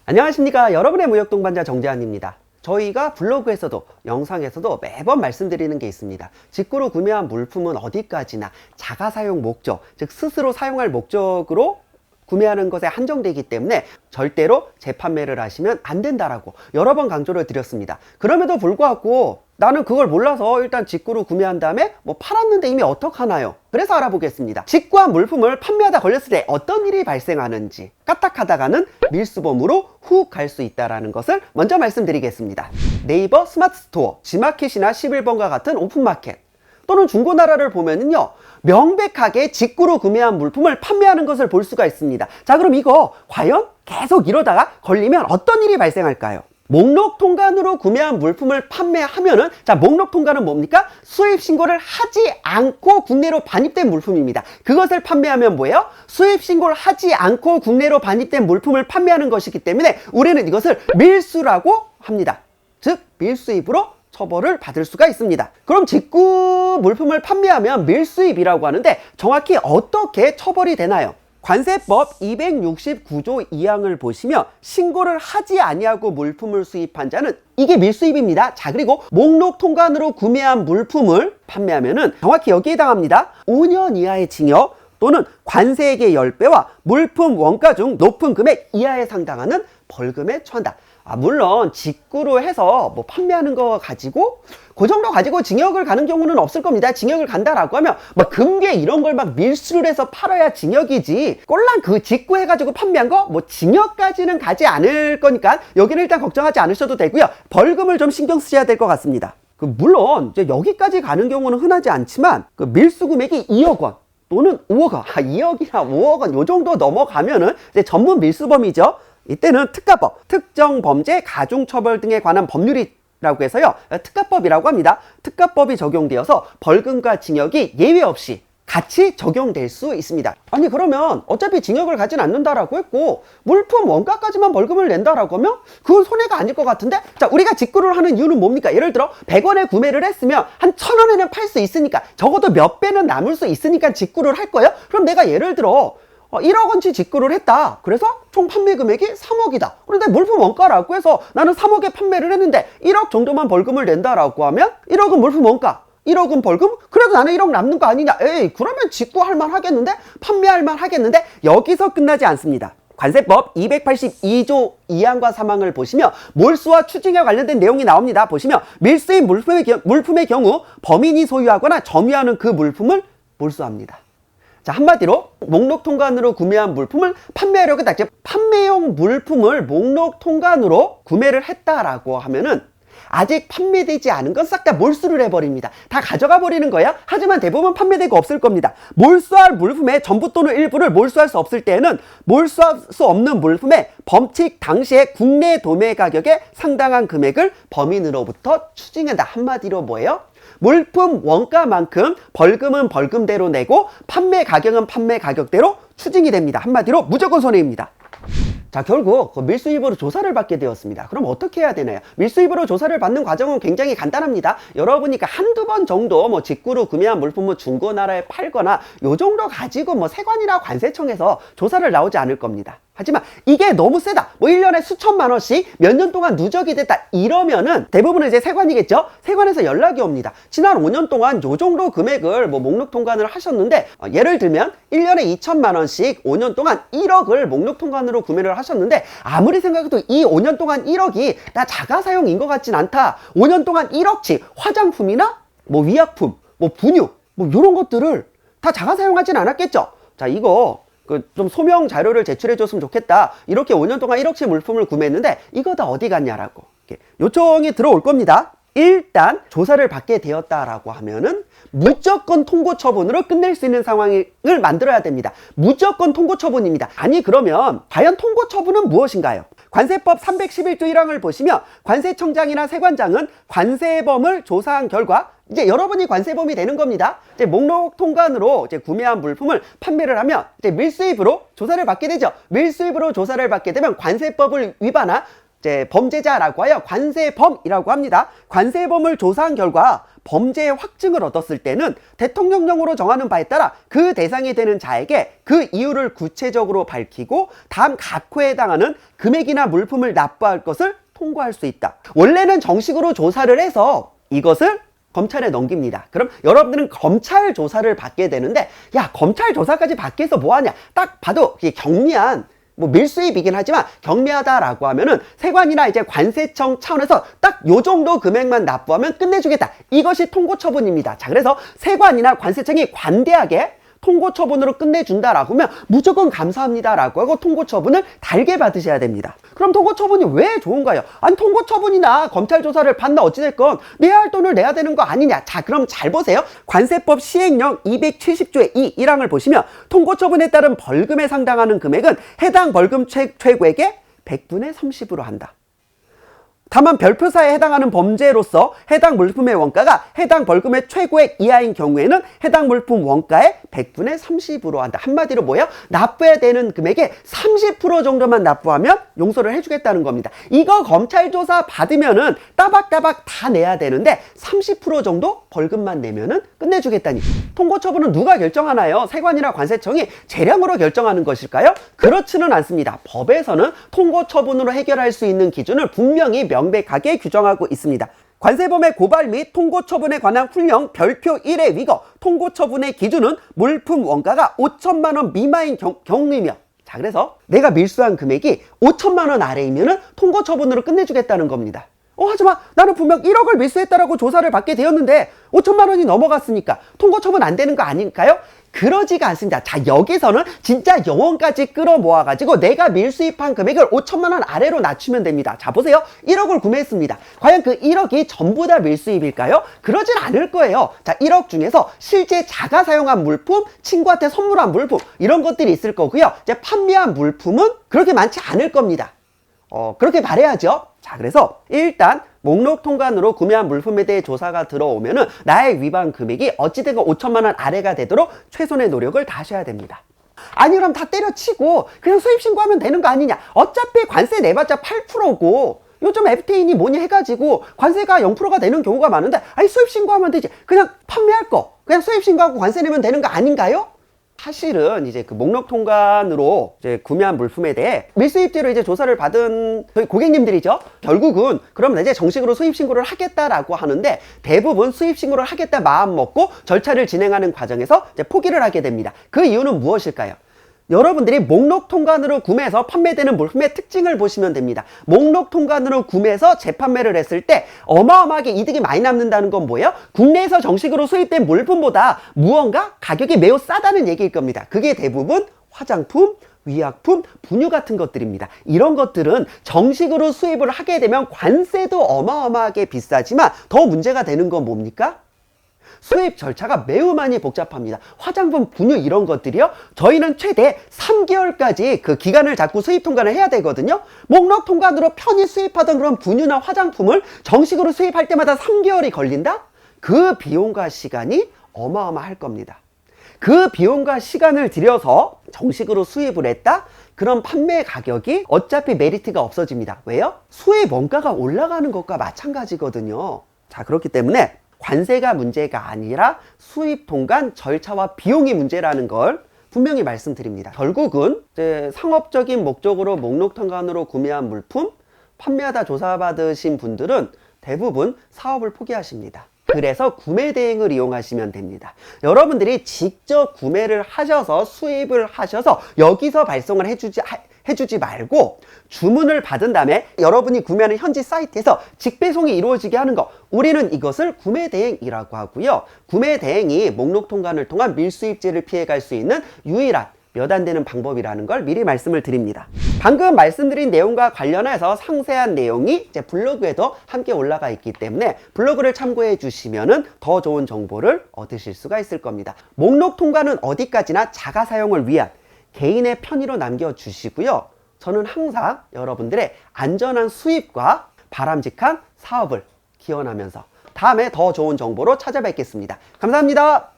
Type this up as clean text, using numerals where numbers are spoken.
안녕하십니까. 여러분의 무역동반자 정재환입니다. 저희가 블로그에서도 영상에서도 매번 말씀드리는 게 있습니다. 직구로 구매한 물품은 어디까지나 자가사용 목적, 즉 스스로 사용할 목적으로 구매하는 것에 한정되기 때문에 절대로 재판매를 하시면 안 된다라고 여러 번 강조를 드렸습니다. 그럼에도 불구하고 나는 그걸 몰라서 일단 직구로 구매한 다음에 팔았는데 이미 어떡하나요? 그래서 알아보겠습니다. 직구한 물품을 판매하다 걸렸을 때 어떤 일이 발생하는지, 까딱하다가는 밀수범으로 훅 갈 수 있다는 것을 먼저 말씀드리겠습니다. 네이버 스마트 스토어, 지마켓이나 11번과 같은 오픈마켓 또는 중고나라를 보면은요, 명백하게 직구로 구매한 물품을 판매하는 것을 볼 수가 있습니다. 자, 그럼 이거 과연 계속 이러다가 걸리면 어떤 일이 발생할까요? 목록 통관으로 구매한 물품을 판매하면은, 자, 목록 통관은 뭡니까? 수입 신고를 하지 않고 국내로 반입된 물품입니다. 그것을 판매하면 뭐예요? 수입 신고를 하지 않고 국내로 반입된 물품을 판매하는 것이기 때문에 우리는 이것을 밀수라고 합니다. 즉, 밀수입으로 처벌을 받을 수가 있습니다. 그럼 직구 물품을 판매하면 밀수입이라고 하는데 정확히 어떻게 처벌이 되나요? 관세법 269조 2항을 보시면 신고를 하지 아니하고 물품을 수입한 자는 이게 밀수입입니다. 자, 그리고 목록 통관으로 구매한 물품을 판매하면은 정확히 여기에 해당합니다. 5년 이하의 징역 또는 관세액의 10배와 물품 원가 중 높은 금액 이하에 상당하는 벌금에 처한다. 물론 직구로 해서 판매하는 거 가지고 그 정도 가지고 징역을 가는 경우는 없을 겁니다. 징역을 간다라고 하면 금괴 이런 걸 밀수를 해서 팔아야 징역이지, 꼴랑 그 직구해가지고 판매한 거 징역까지는 가지 않을 거니까 여기는 일단 걱정하지 않으셔도 되고요. 벌금을 좀 신경 쓰셔야 될 것 같습니다. 물론 이제 여기까지 가는 경우는 흔하지 않지만 밀수 금액이 2억 원 또는 5억 원, 2억이나 5억 원 요 정도 넘어가면은 이제 전문 밀수범이죠. 이때는 특가법, 특정범죄 가중처벌 등에 관한 법률이라고 해서요, 특가법이라고 합니다. 특가법이 적용되어서 벌금과 징역이 예외 없이 같이 적용될 수 있습니다. 아니, 그러면 어차피 징역을 가진 않는다라고 했고 물품 원가까지만 벌금을 낸다라고 하면 그건 손해가 아닐 것 같은데? 자, 우리가 직구를 하는 이유는 뭡니까? 예를 들어 100원에 구매를 했으면 한 1000원에는 팔 수 있으니까, 적어도 몇 배는 남을 수 있으니까 직구를 할 거예요? 그럼 내가 예를 들어 1억 원치 직구를 했다. 그래서 총 판매 금액이 3억이다. 그런데 물품 원가라고 해서 나는 3억에 판매를 했는데 1억 정도만 벌금을 낸다라고 하면 1억은 물품 원가, 1억은 벌금? 그래도 나는 1억 남는 거 아니냐? 에이, 그러면 직구할 만 하겠는데? 판매할 만 하겠는데? 여기서 끝나지 않습니다. 관세법 282조 2항과 3항을 보시면 몰수와 추징에 관련된 내용이 나옵니다. 보시면 밀수인 물품의 경우 범인이 소유하거나 점유하는 그 물품을 몰수합니다. 자, 한마디로 목록 통관으로 구매한 물품을 판매하려고 했다. 즉, 판매용 물품을 목록 통관으로 구매를 했다라고 하면은 아직 판매되지 않은 건 싹 다 몰수를 해버립니다. 다 가져가 버리는 거야. 하지만 대부분 판매되고 없을 겁니다. 몰수할 물품의 전부 또는 일부를 몰수할 수 없을 때에는 몰수할 수 없는 물품의 범칙 당시의 국내 도매 가격의 상당한 금액을 범인으로부터 추징한다. 한마디로 뭐예요? 물품 원가만큼 벌금은 벌금대로 내고 판매 가격은 판매 가격대로 추징이 됩니다. 한마디로 무조건 손해입니다. 자, 결국 밀수입으로 조사를 받게 되었습니다. 그럼 어떻게 해야 되나요? 밀수입으로 조사를 받는 과정은 굉장히 간단합니다. 여러분이 한두 번 정도 직구로 구매한 물품을 중고나라에 팔거나 요 정도 가지고 세관이나 관세청에서 조사를 나오지 않을 겁니다. 하지만 이게 너무 세다, 1년에 수천만 원씩 몇 년 동안 누적이 됐다, 이러면은 대부분은 이제 세관이겠죠? 세관에서 연락이 옵니다. 지난 5년 동안 요 정도 금액을 목록 통관을 하셨는데, 예를 들면 1년에 2천만 원씩 5년 동안 1억을 목록 통관으로 구매를 하셨는데, 아무리 생각해도 이 5년 동안 1억이 나 자가사용인 것 같진 않다. 5년 동안 1억치 화장품이나 위약품, 분유, 요런 것들을 다 자가사용하진 않았겠죠? 자, 이거 좀 소명 자료를 제출해 줬으면 좋겠다. 이렇게 5년 동안 1억치 물품을 구매했는데 이거 다 어디 갔냐라고 요청이 들어올 겁니다. 일단 조사를 받게 되었다라고 하면은 무조건 통고 처분으로 끝낼 수 있는 상황을 만들어야 됩니다. 무조건 통고 처분입니다. 아니, 그러면 과연 통고 처분은 무엇인가요? 관세법 311조 1항을 보시면 관세청장이나 세관장은 관세범을 조사한 결과 이제 여러분이 관세범이 되는 겁니다. 이제 목록 통관으로 이제 구매한 물품을 판매를 하면 이제 밀수입으로 조사를 받게 되죠. 밀수입으로 조사를 받게 되면 관세법을 위반한 이제 범죄자라고 하여 관세범이라고 합니다. 관세범을 조사한 결과 범죄의 확증을 얻었을 때는 대통령령으로 정하는 바에 따라 그 대상이 되는 자에게 그 이유를 구체적으로 밝히고 다음 각 호에 해당하는 금액이나 물품을 납부할 것을 통고할 수 있다. 원래는 정식으로 조사를 해서 이것을 검찰에 넘깁니다. 그럼 여러분들은 검찰 조사를 받게 되는데, 야, 검찰 조사까지 받기 위해서 뭐하냐? 딱 봐도 경미한 밀수입이긴 하지만 경미하다라고 하면은 세관이나 이제 관세청 차원에서 딱 요 정도 금액만 납부하면 끝내주겠다. 이것이 통고처분입니다. 자, 그래서 세관이나 관세청이 관대하게 통고처분으로 끝내준다라고 하면 무조건 감사합니다라고 하고 통고처분을 달게 받으셔야 됩니다. 그럼 통고처분이 왜 좋은가요? 아니, 통고처분이나 검찰 조사를 받나 어찌됐건 내야 할 돈을 내야 되는 거 아니냐. 자, 그럼 잘 보세요. 관세법 시행령 270조의 2 1항을 보시면 통고처분에 따른 벌금에 상당하는 금액은 해당 벌금 최고액의 100분의 30으로 한다. 다만 별표사에 해당하는 범죄로서 해당 물품의 원가가 해당 벌금의 최고액 이하인 경우에는 해당 물품 원가의 100분의 30으로 한다. 한마디로 뭐예요? 납부해야 되는 금액의 30% 정도만 납부하면 용서를 해주겠다는 겁니다. 이거 검찰 조사 받으면은 따박따박 다 내야 되는데 30% 정도 벌금만 내면은 끝내주겠다니. 통고처분은 누가 결정하나요? 세관이나 관세청이 재량으로 결정하는 것일까요? 그렇지는 않습니다. 법에서는 통고처분으로 해결할 수 있는 기준을 분명히 명백하게 규정하고 있습니다. 관세범의 고발 및 통고처분에 관한 훈령 별표 1의 위거, 통고처분의 기준은 물품 원가가 5천만 원 미만인 경우이며, 자, 그래서 내가 밀수한 금액이 5천만 원 아래이면은 통고처분으로 끝내주겠다는 겁니다. 하지만 나는 분명 1억을 밀수했다라고 조사를 받게 되었는데 5천만 원이 넘어갔으니까 통고처분 안 되는 거 아닐까요? 그러지가 않습니다. 자, 여기서는 진짜 영원까지 끌어모아가지고 내가 밀수입한 금액을 5천만 원 아래로 낮추면 됩니다. 자, 보세요. 1억을 구매했습니다. 과연 그 1억이 전부 다 밀수입일까요? 그러진 않을 거예요. 자, 1억 중에서 실제 자가 사용한 물품, 친구한테 선물한 물품, 이런 것들이 있을 거고요. 이제 판매한 물품은 그렇게 많지 않을 겁니다. 그렇게 말해야죠. 자, 그래서 일단 목록 통관으로 구매한 물품에 대해 조사가 들어오면은 나의 위반 금액이 어찌됐건 5천만 원 아래가 되도록 최선의 노력을 다하셔야 됩니다. 아니, 그럼 다 때려치고 그냥 수입신고하면 되는 거 아니냐? 어차피 관세 내봤자 8%고 요즘 FTA니 뭐니 해가지고 관세가 0%가 되는 경우가 많은데, 아니, 수입신고하면 되지. 그냥 판매할 거 그냥 수입신고하고 관세 내면 되는 거 아닌가요? 사실은 이제 그 목록 통관으로 이제 구매한 물품에 대해 밀수입죄로 이제 조사를 받은 저희 고객님들이죠. 결국은 그러면 이제 정식으로 수입신고를 하겠다라고 하는데, 대부분 수입신고를 하겠다 마음 먹고 절차를 진행하는 과정에서 이제 포기를 하게 됩니다. 그 이유는 무엇일까요? 여러분들이 목록 통관으로 구매해서 판매되는 물품의 특징을 보시면 됩니다. 목록 통관으로 구매해서 재판매를 했을 때 어마어마하게 이득이 많이 남는다는 건 뭐예요? 국내에서 정식으로 수입된 물품보다 무언가 가격이 매우 싸다는 얘기일 겁니다. 그게 대부분 화장품, 위약품, 분유 같은 것들입니다. 이런 것들은 정식으로 수입을 하게 되면 관세도 어마어마하게 비싸지만 더 문제가 되는 건 뭡니까? 수입 절차가 매우 많이 복잡합니다. 화장품, 분유 이런 것들이요, 저희는 최대 3개월까지 그 기간을 잡고 수입 통관을 해야 되거든요. 목록 통관으로 편히 수입하던 그런 분유나 화장품을 정식으로 수입할 때마다 3개월이 걸린다? 그 비용과 시간이 어마어마할 겁니다. 그 비용과 시간을 들여서 정식으로 수입을 했다? 그럼 판매 가격이 어차피 메리트가 없어집니다. 왜요? 수입 원가가 올라가는 것과 마찬가지거든요. 자, 그렇기 때문에 관세가 문제가 아니라 수입 통관 절차와 비용이 문제라는 걸 분명히 말씀드립니다. 결국은 이제 상업적인 목적으로 목록 통관으로 구매한 물품 판매하다 조사받으신 분들은 대부분 사업을 포기하십니다. 그래서 구매 대행을 이용하시면 됩니다. 여러분들이 직접 구매를 하셔서 수입을 하셔서 여기서 발송을 해주지 말고 주문을 받은 다음에 여러분이 구매하는 현지 사이트에서 직배송이 이루어지게 하는 거, 우리는 이것을 구매 대행이라고 하고요. 구매 대행이 목록 통관을 통한 밀수입죄를 피해갈 수 있는 유일한 몇 안 되는 방법이라는 걸 미리 말씀을 드립니다. 방금 말씀드린 내용과 관련해서 상세한 내용이 이제 블로그에도 함께 올라가 있기 때문에 블로그를 참고해 주시면은 더 좋은 정보를 얻으실 수가 있을 겁니다. 목록 통관은 어디까지나 자가 사용을 위한 개인의 편의로 남겨주시고요. 저는 항상 여러분들의 안전한 수입과 바람직한 사업을 기원하면서 다음에 더 좋은 정보로 찾아뵙겠습니다. 감사합니다.